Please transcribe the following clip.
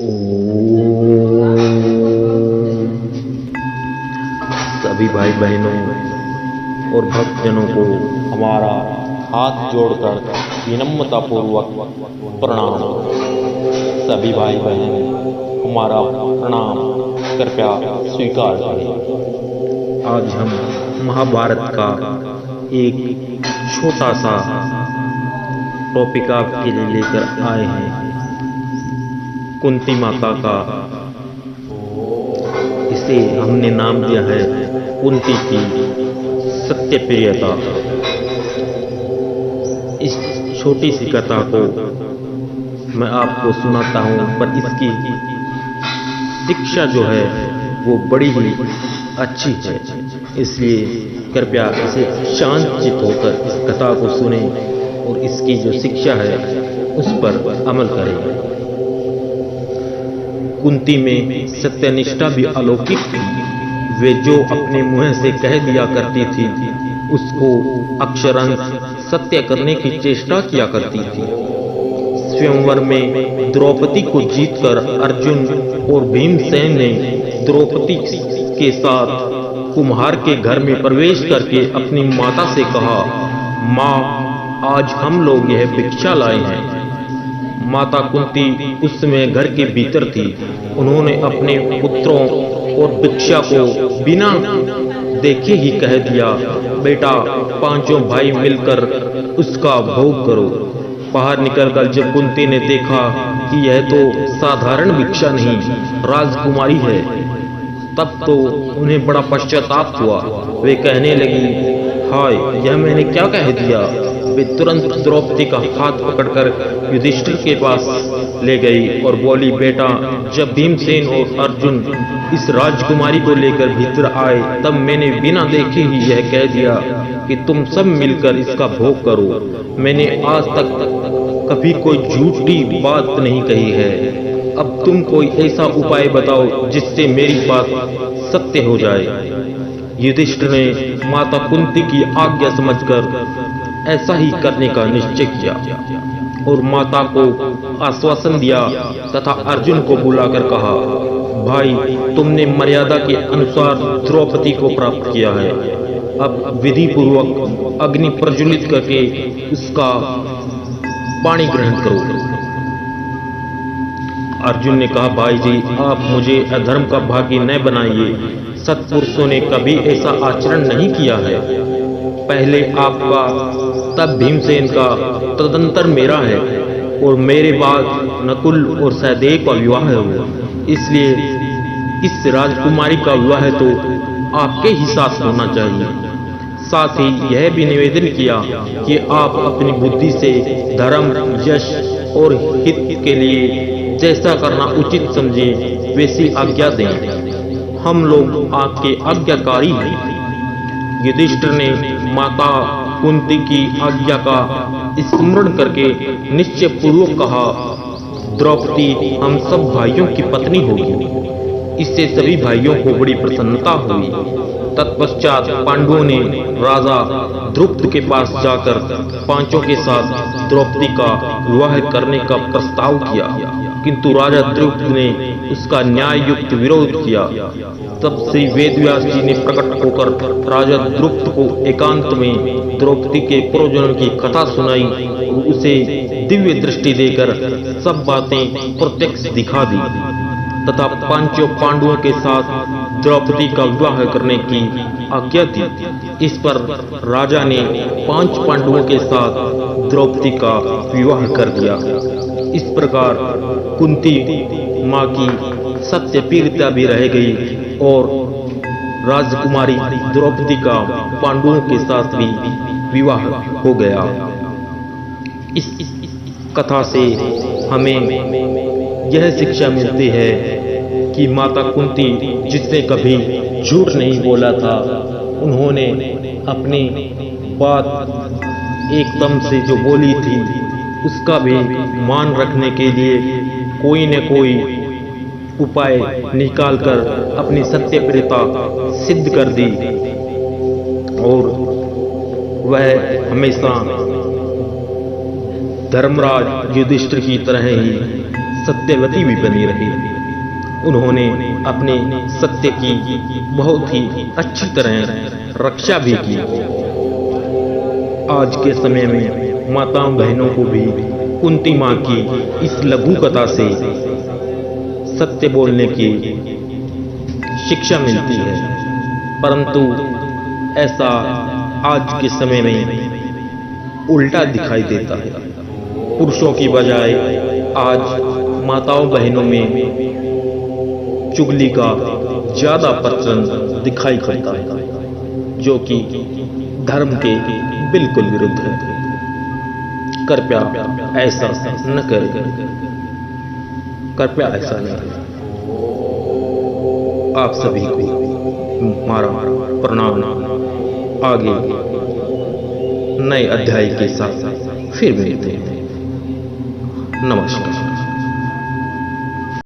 ओम। सभी भाई बहनों और भक्तजनों को हमारा हाथ जोड़कर विनम्रतापूर्वक प्रणाम। सभी भाई बहन हमारा प्रणाम कृपया स्वीकार करें। आज हम महाभारत का एक छोटा सा टॉपिक आपके लिए लेकर आए हैं, कुंती माता का। इसे हमने नाम दिया है कुंती की सत्यप्रियता। इस छोटी सी कथा को मैं आपको सुनाता हूँ, पर इसकी शिक्षा जो है वो बड़ी ही अच्छी है, इसलिए कृपया इसे शांतचित्त होकर इस कथा को सुने और इसकी जो शिक्षा है उस पर अमल करें। कुंती में सत्यनिष्ठा भी अलौकिक थी। वे जो अपने मुंह से कह दिया करती थी उसको अक्षरशः सत्य करने की चेष्टा किया करती थी। स्वयंवर में द्रौपदी को जीतकर अर्जुन और भीमसेन ने द्रौपदी के साथ कुम्हार के घर में प्रवेश करके अपनी माता से कहा, माँ, आज हम लोग यह भिक्षा लाए हैं। माता कुंती उस समय घर के भीतर थी। उन्होंने अपने पुत्रों और भिक्षा को बिना देखे ही कह दिया, बेटा, पांचों भाई मिलकर उसका भोग करो। बाहर निकलकर जब कुंती ने देखा कि यह तो साधारण भिक्षा नहीं, राजकुमारी है, तब तो उन्हें बड़ा पश्चाताप हुआ। वे कहने लगी, हाय, यह मैंने क्या कह दिया। वे तुरंत द्रौपदी का हाथ पकड़कर युधिष्ठिर के पास ले गई और बोली, बेटा, जब भीमसेन और अर्जुन इस राजकुमारी को लेकर भीतर आए तब मैंने बिना देखे ही यह कह दिया कि तुम सब मिलकर इसका भोग करो। मैंने आज तक कभी कोई झूठी बात नहीं कही है। अब तुम कोई ऐसा उपाय बताओ जिससे मेरी बात सत्य हो जाए। युधिष्ठिर ने माता कुंती की आज्ञा समझकर ऐसा ही करने का निश्चय किया और माता को आश्वासन दिया तथा अर्जुन को बुलाकर कहा, भाई, तुमने मर्यादा के अनुसार द्रौपदी को प्राप्त किया है। अब विधि पूर्वक अग्नि प्रज्वलित करके उसका पानी ग्रहण करो। अर्जुन ने कहा, भाई जी, आप मुझे अधर्म का भागी न बनाइए। सत्पुरुषों ने कभी ऐसा आचरण नहीं किया है। पहले आपका, तब भीमसेन का, तदंतर मेरा है और मेरे बाद नकुल और सहदेव का विवाह हुआ। इसलिए इस राजकुमारी का विवाह तो आपके ही साथ होना चाहिए। साथ ही यह भी निवेदन किया कि आप अपनी बुद्धि से धर्म, यश और हित के लिए जैसा करना उचित समझे वैसी आज्ञा दें। हम लोग आपके आज्ञाकारी हैं। युधिष्ठिर ने माता कुंती की आज्ञा का स्मरण करके निश्चय पूर्वक कहा, द्रौपदी हम सब भाइयों की पत्नी होगी। इससे सभी भाइयों को बड़ी प्रसन्नता हुई। तत्पश्चात पांडवों ने राजा द्रुपद के पास जाकर पांचों के साथ द्रौपदी का विवाह करने का प्रस्ताव किया, किंतु राजा द्रुपद ने उसका न्याय युक्त विरोध किया। तब श्री वेदव्यास जी ने प्रकट होकर राजा द्रुपद को एकांत में द्रौपदी के पूर्वजन्म की कथा सुनाई और उसे दिव्य दृष्टि देकर सब बातें प्रत्यक्ष दिखा दी तथा पांचों पांडवों के साथ द्रौपदी का विवाह करने की आज्ञा दी। इस पर राजा ने 5 पांडवों के साथ द्रौपदी का विवाह कर दिया। इस प्रकार कुंती माँ की सत्यप्रियता भी रह गई और राजकुमारी द्रौपदी का पांडवों के साथ भी विवाह हो गया। इस कथा से हमें यह शिक्षा मिलती है कि माता कुंती जिसने कभी झूठ नहीं बोला था, उन्होंने अपनी बात एकदम से जो बोली थी उसका भी मान रखने के लिए कोई न कोई उपाय निकालकर अपनी सत्यप्रियता सिद्ध कर दी और वह हमेशा धर्मराज युधिष्ठिर की तरह ही सत्यवती भी बनी रही। उन्होंने अपने सत्य की बहुत ही अच्छी तरह रक्षा भी की। आज के समय में माताओं बहनों को भी कुंती मां की इस लघु कथा से सत्य बोलने की शिक्षा मिलती है, परंतु ऐसा आज के समय में उल्टा दिखाई देता है। पुरुषों की बजाय आज माताओं बहनों में चुगली का ज्यादा प्रचलन दिखाई पड़ता है, जो कि धर्म के बिल्कुल विरुद्ध है। कृपया ऐसा न करें, कृपया ऐसा न करें। आप सभी को हमारा प्रणाम। आगे नए अध्याय के साथ फिर मिलते हैं। नमस्कार।